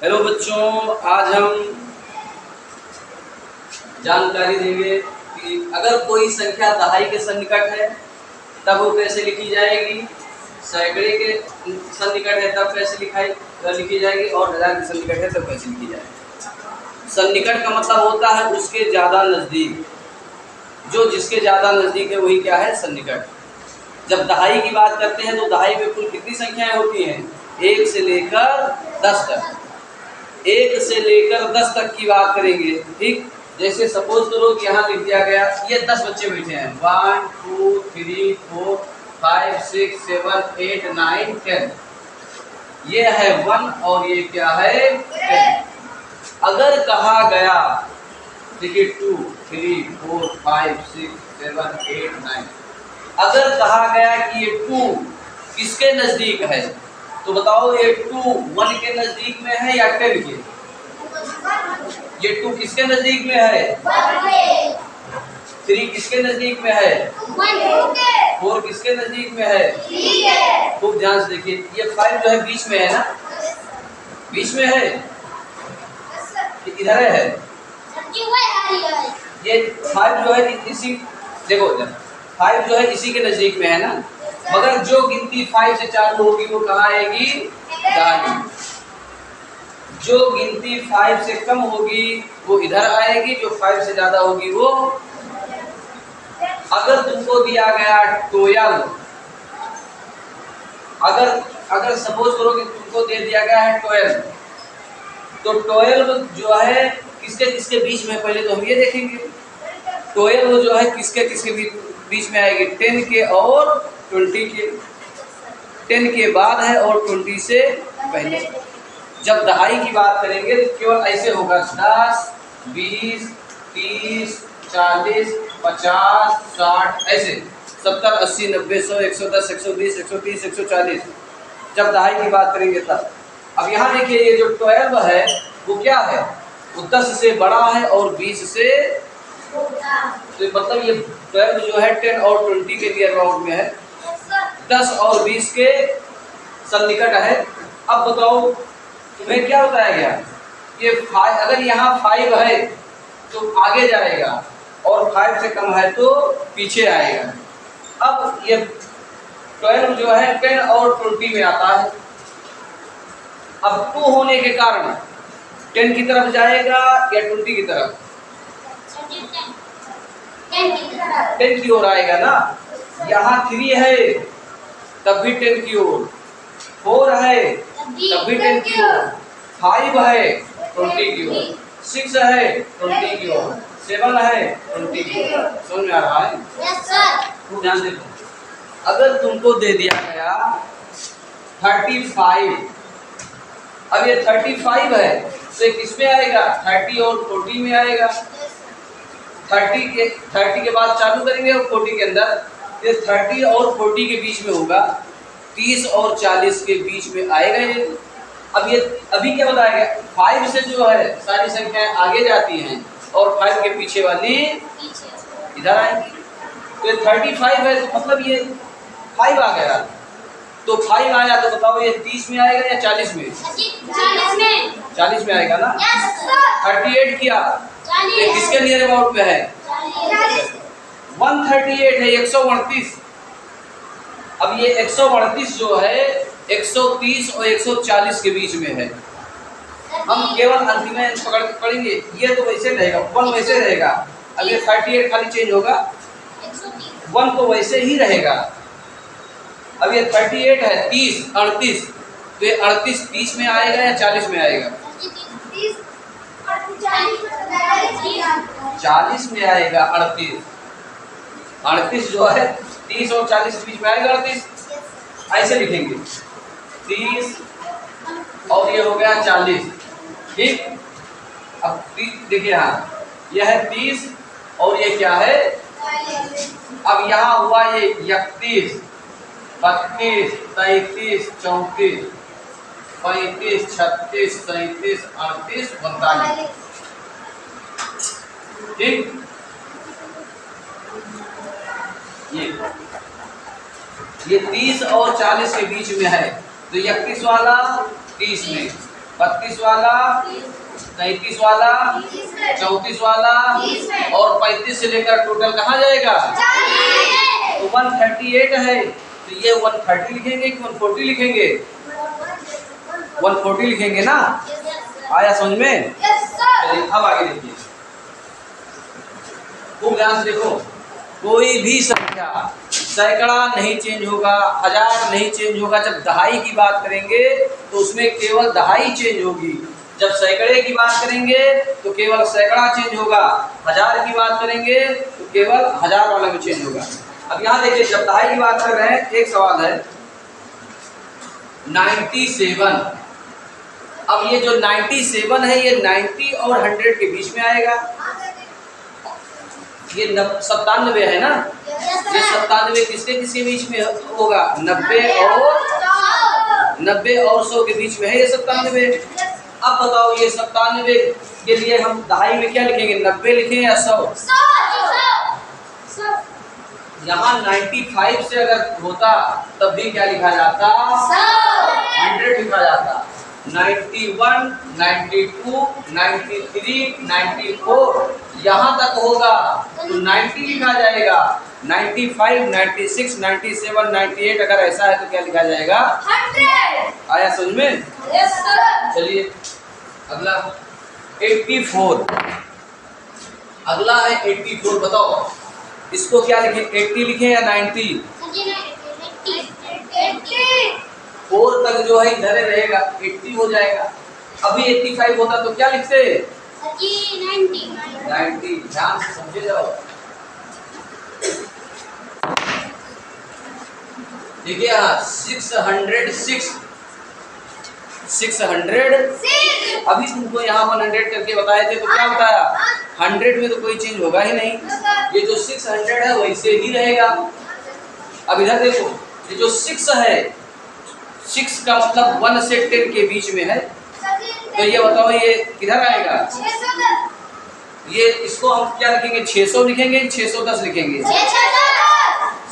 Hello बच्चों, आज हम जानकारी देंगे कि अगर कोई संख्या दहाई के सन्निकट है तब वो कैसे लिखी जाएगी, सैकड़े के सन्निकट है तब कैसे लिखी जाएगी और हजार के सन्निकट है तब कैसे लिखी जाएगी। सन्निकट का मतलब होता है उसके ज़्यादा नज़दीक, जो जिसके ज़्यादा नज़दीक है वही क्या है, सन्निकट। जब दहाई की बात करते हैं तो दहाई में कुल कितनी संख्याएं होती हैं? 1 से लेकर 10 तक। 1 से लेकर 10 तक की बात करेंगे, ठीक। जैसे सपोज करो कि यहाँ लिख दिया गया, ये 10 बच्चे बैठे हैं, 1 2 3 4 5 6 7 8 9 10। ये है 1 और ये क्या है, 10। अगर कहा गया, देखिए 2 3 4 5 6 7 8 9, अगर कहा गया कि ये 2 किसके नजदीक है, तो बताओ ये 2 1 के नजदीक में है या 10 के? ये 2 किसके नजदीक में है? 3 किसके नजदीक में है? 4 किसके नजदीक में है? खूब ध्यान से देखिए, ये 5 जो है बीच में है ना, बीच में है, इधर है। ये 5 जो है इसी, देखो 5 जो है इसी के नजदीक में है ना, मगर जो गिनती 5 से चालू होगी वो कहाँ आएगी? दाई। जो गिनती 5 से कम होगी वो इधर आएगी, जो 5 से ज्यादा होगी वो। अगर तुमको दिया गया 12, अगर सपोज करो कि तुमको दे दिया गया है 12, तो 12 जो है किसके किसके बीच में, पहले तो हम ये देखेंगे 12 जो है किसके किसके बीच में आएगी? 10 के और 20 के। 10 के बाद है और 20 से पहले। जब दहाई की बात करेंगे तो केवल ऐसे होगा, 10 20 30 40 50 60, ऐसे 70 80 90 100 110 120 130 140। जब दहाई की बात करेंगे तब। अब यहाँ देखिए, ये जो 12 है वो क्या है? वो 10 से बड़ा है और 20 से, तो मतलब ये 12 जो है 10 और 20 के नियर अबाउट में है, 10 और 20 के सन्निकट है। अब बताओ तुम्हें क्या बताया गया? ये 5, अगर यहाँ 5 है तो आगे जाएगा और 5 से कम है तो पीछे आएगा। अब ये 12 जो है 10 और 20 में आता है। अब 2 होने के कारण 10 की तरफ जाएगा या 20 की तरफ? 10 की ओर आएगा ना। यहाँ 3 है तब भी 10 की ओर, 4 है तब भी 10 की ओर, 5 है 20 की ओर, 6 है 20 की ओर, 7 है 20 की ओर। समझ में आ रहा है? तो ध्यान देखो, अगर तुमको दे दिया गया 35, अब ये 35 है तो ये किस में आएगा? 30 और 40 में आएगा। 30 के बाद चालू करेंगे और 40 के अंदर, ये 30 और 40 के बीच में होगा, 30 और 40 के बीच में आएगा ये। अब ये अभी क्या बताया गया? 5 से जो है सारी संख्याएं आगे जाती हैं और 5 के पीछे वाली इधर आएंगी। तो ये 35 है तो मतलब ये 5 आ गया, तो 5 आया तो बताओ ये 30 में आएगा या 40 में? 40 में आएगा ना। 38 किया तो किसके नियर अबाउट में है? 138 है, 138। अब ये 138 जो है 130 और 140 के बीच में है। हम केवल अंतिम अंश पढ़ेंगे, ये तो वैसे रहेगा, 1 वैसे रहेगा। अब ये 38 खाली चेंज होगा, 1 तो वैसे ही रहेगा। अब ये 38 है, 30 38, तो ये 38 30 में आएगा या 40 में आएगा? 40 में आएगा। 38 जो है 30 और 40 के बीच में आएगा। 38 ऐसे लिखेंगे, 30 और ये हो गया 40, ठीक। अब देखिए, हाँ यह है 30 और ये क्या है? अब यहाँ हुआ ये 31 32 33 34 35 36 37 38 39, ठीक। ये 30 और 40 के बीच में है, तो 31 वाला 30 में, 32 वाला, 33 वाला, 34 वाला और 35 से लेकर टोटल कहाँ जाएगा? तो 138 है, तो ये 130 लिखेंगे कि 140 लिखेंगे? 140 लिखेंगे ना। आया समझ में? चलिए अब आगे देखिए, खूब ध्यान से देखो। कोई भी संख्या सैकड़ा नहीं चेंज होगा, हजार नहीं चेंज होगा। जब दहाई की बात करेंगे तो उसमें केवल दहाई चेंज होगी। जब सैकड़े की बात करेंगे तो केवल सैकड़ा चेंज होगा। हजार की बात करेंगे तो केवल हजार वाला में चेंज होगा। अब यहाँ देखिए, जब दहाई की बात कर रहे हैं, एक सवाल है 97। अब ये जो 97 है, ये 90 और 100 के बीच में आएगा। ये 97 है ना, ये 97 किसके किसके बीच में होगा? 90 और 100 के बीच में है ये 97। अब बताओ, ये 97 के लिए हम दहाई में क्या लिखेंगे? 90 लिखें या 100? यहाँ 95 से अगर होता तब भी क्या लिखा जाता? 100 लिखा जाता। 91, 92, 93, 94 यहाँ तक होगा तो 90 लिखा जाएगा। 95, 96, 97, 98 अगर ऐसा है तो क्या लिखा जाएगा? 100। आया समझ में? चलिए अगला 84। अगला है 84। बताओ इसको क्या लिखें? 80 लिखें या 90? 4 तक जो है इधर रहेगा, 80 हो जाएगा। अभी 85 होता तो क्या लिखते? 90। ध्यान से समझे जाओ। देखिए यहाँ 606। अभी तुमको यहाँ 100 करके बताए थे तो क्या बताया? 100 में तो कोई चेंज होगा ही नहीं। ये जो 600 है वैसे ही रहेगा। अब इधर देखो, ये जो 6 है, 6 का मतलब 1 से 10 के बीच में है, तो ये बताओ ये किधर आएगा? ये इसको हम क्या लिखेंगे? 600 लिखेंगे कि 610 लिखेंगे?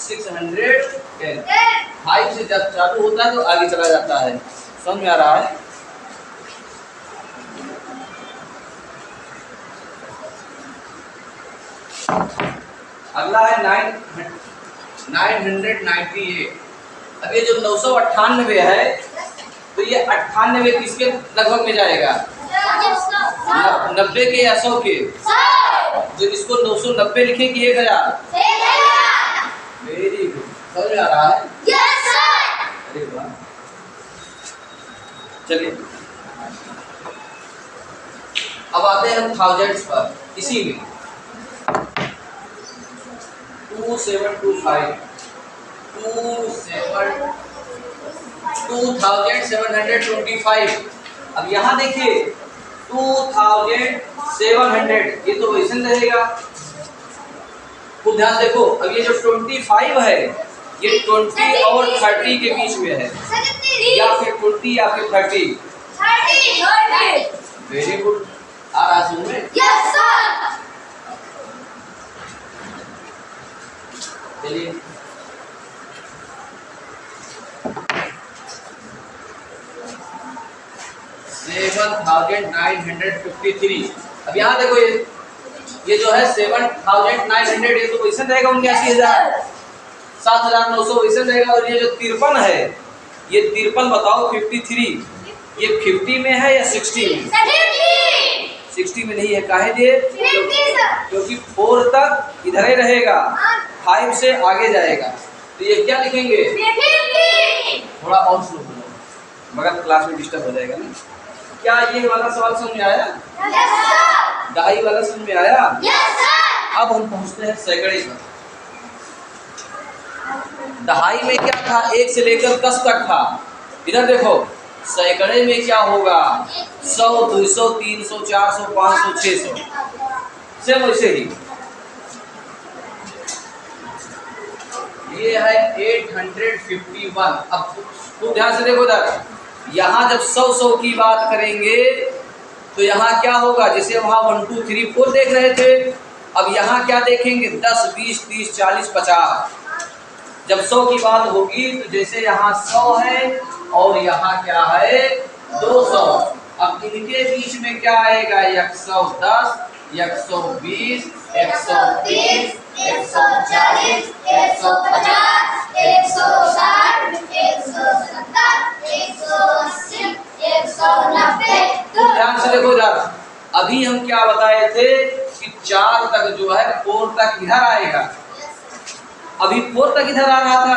610। 5 से जब चालू होता है तो आगे चला जाता है। समझ में आ रहा है? अगला है 998। अब ये जो 998 है, तो ये 98 किसके लगभग में जाएगा? 90 के या 100 के? तो इसको 990 लिखें कि 1000? Very good. समझ में आ रहा है? अरे वाह। चलिए अब आते हैं हम थाउजेंड्स पर। इसी में 2725, 2725। अब यहाँ देखिए 2700, ये तो वैसे रहेगा। खुद ध्यान देखो, अब ये जो 25 है, ये 20 और 30 के बीच में है, या फिर 20 या फिर 30। Very good. आ रहा समझ में? Yes sir. चलिए 7953। अब यहाँ देखो, ये जो है 7900, ये तो वैसे रहेगा 79,000, 7,900 वैसे रहेगा। और ये जो 53 है, ये 53 बताओ 53, ये 50 में है या 60 में? 60 में नहीं है। काहे दिए? क्योंकि 4 तक इधर ही रहेगा, 5 से आगे जाएगा। तो ये क्या लिखेंगे? थोड़ा और स्लो हो जाएगा, मगर क्लास में डिस्टर्ब हो जाएगा ना। क्या ये वाला सवाल समझ में आया? दहाई वाला समझ में आया? अब हम पहुंचते हैं सैकड़े पर। दहाई में क्या था? 1 से लेकर 10 तक था। इधर देखो, सैकड़े में क्या होगा? 100, 200, 300, 400, 500, 600, सेम वैसे ही। ये है 851। अब तुम ध्यान से देखो इधर, यहाँ जब 100 की बात करेंगे तो यहाँ क्या होगा? जैसे वहाँ 1 2 3 4 देख रहे थे, अब यहाँ क्या देखेंगे? 10, 20, 30, 40, 50। जब 100 की बात होगी तो जैसे यहाँ 100 है और यहाँ क्या है? 200। अब इनके बीच में क्या आएगा? 110, 120, 130, 140, 150, 160, 170, 180, 190। ध्यान से देखो जरा, अभी हम क्या बताए थे कि 4 तक जो है 4 तक इधर आएगा। अभी 4 तक इधर आ रहा था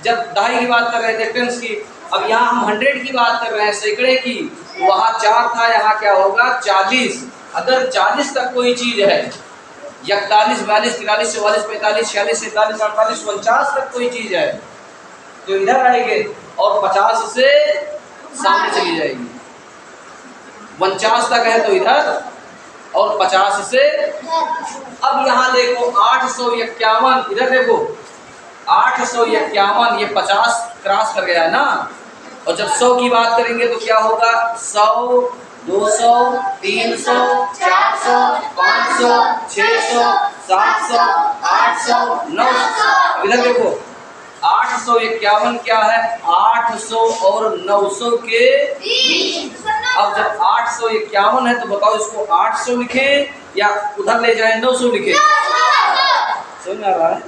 जब दहाई की बात कर रहे थे, टेंस की। अब यहाँ हम 100 की बात कर रहे हैं, सैकड़े की। वहाँ 4 था, यहाँ क्या होगा? 40। अगर 40 तक कोई चीज है, 41, 42, 43, 44, 45, 46, 47, 48, 49 तक कोई चीज है तो इधर आएंगे और 50 से सामने चली जाएगी। 49 तक है तो इधर और 50 से। अब यहाँ देखो 851, इधर देखो 851, ये 50 क्रॉस कर गया है ना। और जब 100 की बात करेंगे तो क्या होगा? 100, 200, 300, 400, 500, 600, 700, 800, 900। इधर देखो 851 क्या है? 800 और 900 के। अब जब 851 है तो बताओ इसको 800 लिखे या उधर ले जाए 900 लिखे? समझ में आ रहा है?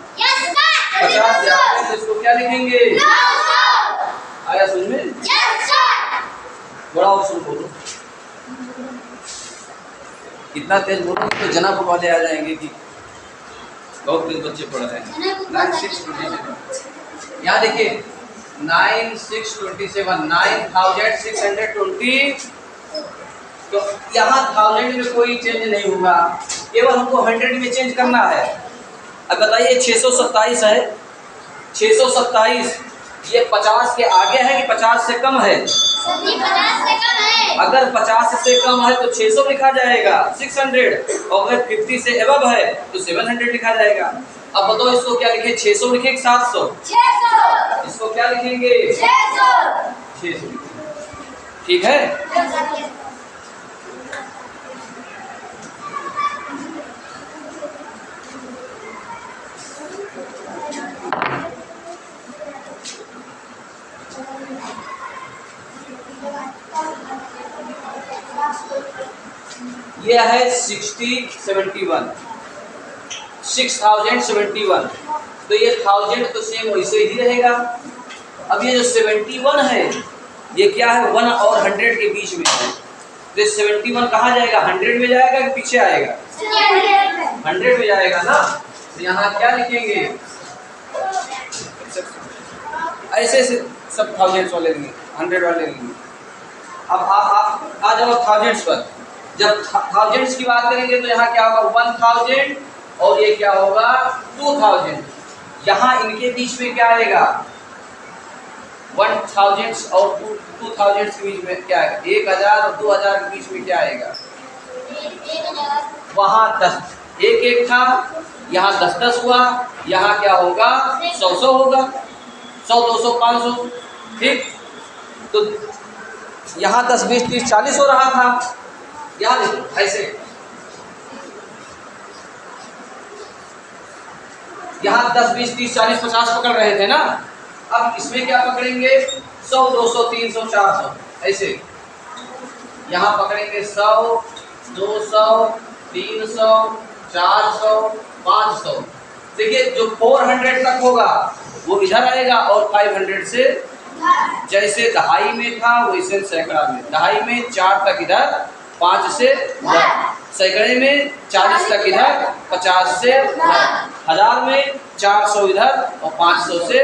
50 तो इसको क्या लिखेंगे? आया समझ में? बड़ा और सुन बोलो, इतना तेज बोलो तो जनापुर वाले आ जाएंगे कि बहुत तेज बच्चे पढ़ रहे हैं। 9627 यहाँ देखिए 9627, 9620। तो यहाँ 1000 में कोई चेंज नहीं होगा, केवल हमको 100 में चेंज करना है। अब बताइए 627 है, 627 ये 50 के आगे है कि 50 से कम है? 50 से कम है। अगर 50 से कम है तो 600 लिखा जाएगा, 600। और अगर 50 से एबव है तो 700 लिखा जाएगा। अब बताओ इसको क्या लिखे? 600 लिखे कि 700? 600। इसको क्या लिखेंगे? 600। ठीक है। यह है 6071, 6071। तो ये 1000 तो सेम वैसे ही रहेगा। अब ये जो 71 है ये क्या है? 1 और 100 के बीच में है। तो 71 कहाँ जाएगा? 100 में जाएगा कि पीछे आएगा? 100 में जाएगा ना। तो यहाँ क्या लिखेंगे? ऐसे सब 1000 वाले लेंगे, 100 वाले लेंगे। अब आप आ जाओ 1000 पर। जब 1000 की बात करेंगे तो यहाँ क्या होगा? 1000 और ये क्या होगा? 2000। यहाँ इनके बीच में क्या आएगा? 1000 और 2000 के बीच में क्या आएगा? 1000 और 2000 के बीच में क्या आएगा? वहाँ 10 1 था, यहाँ 10 हुआ, यहाँ क्या होगा? 100 होगा, 100, 200, 500। ठीक, तो यहाँ 10, 20, 30, 40 हो रहा था। यहाँ देखो ऐसे, यहाँ 10, 20, 30, 40, 50 पकड़ रहे थे ना। अब इसमें क्या पकड़ेंगे? 100, 200, 300, 400 ऐसे। यहाँ पकड़ेंगे 100, 200, 300, 400, 500। देखिए जो 400 तक होगा वो इधर आएगा और 500 से, जैसे दहाई में था वैसे सैकड़ा में। दहाई में 4 तक इधर, 5 से सैकड़े में 40 तक इधर, 50 से 1000 में 400 इधर और 500 से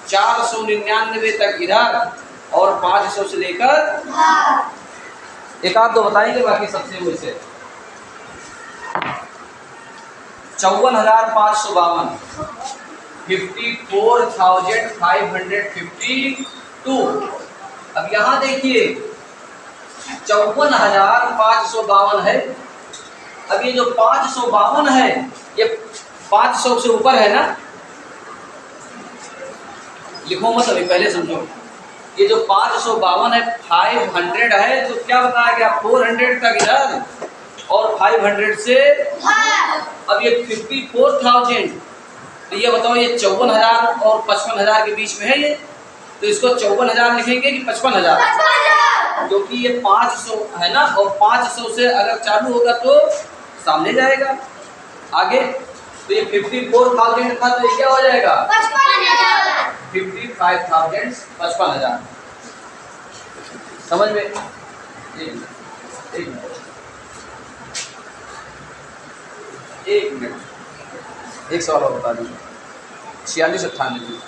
499 तक इधर और 500 से लेकर एक आध दो बताएंगे, बाकी सबसे वैसे 54,552, 54,552। अब यहाँ देखिए 54,552 है। अब ये जो 552 है ये 500 से ऊपर है ना। लिखो मत अभी, पहले समझो। ये जो 552 है 500 है, तो क्या बताया गया? 400 तक इधर और 500 से। अब ये 54,000, तो ये बताओ ये 54,000 और 55,000 के बीच में है ये, तो इसको 54,000 लिखेंगे कि 55,000? क्योंकि ये 500 है ना, और 500 से अगर चालू होगा तो सामने जाएगा आगे। तो ये 54,000 था, तो ये क्या हो जाएगा 55,000। 55,000, 55,000। समझ में? एक मिनट, एक सवाल और बता दीजिए। 4698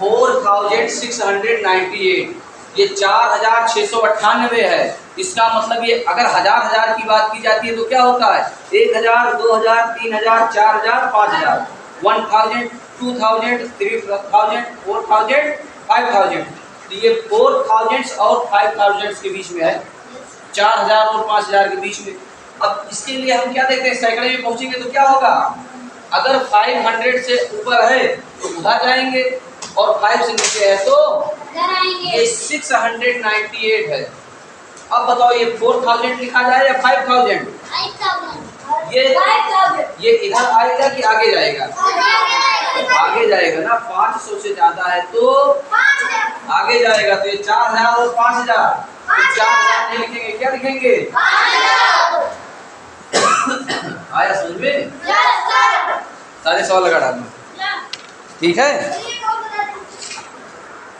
4698, ये 4698 है। इसका मतलब ये अगर हजार की बात की जाती है तो क्या होता है 1000, 2000, 3000, 4000, 5000, 1000, 2000, 3000, 4000, 5000। तो ये 4000 और 5000 के बीच में है, 4000 और 5000 के बीच में। अब इसके लिए हम क्या देखते हैं, सैकड़े में पहुंचेंगे तो क्या होगा, अगर 500 से ऊपर है तो उधर जाएंगे, और 5 से नीचे है तो ये 698 है। अब बताओ ये 4000 लिखा जाए या 5000? ये इधर आएगा कि आगे जाएगा? आगे जाएगा ना, 500 से ज्यादा है तो आगे जाएगा। तो ये 4000 और 5000, 4000 नहीं लिखेंगे, क्या लिखेंगे? आया समझ में? सारे सवाल लगा डालना, ठीक है।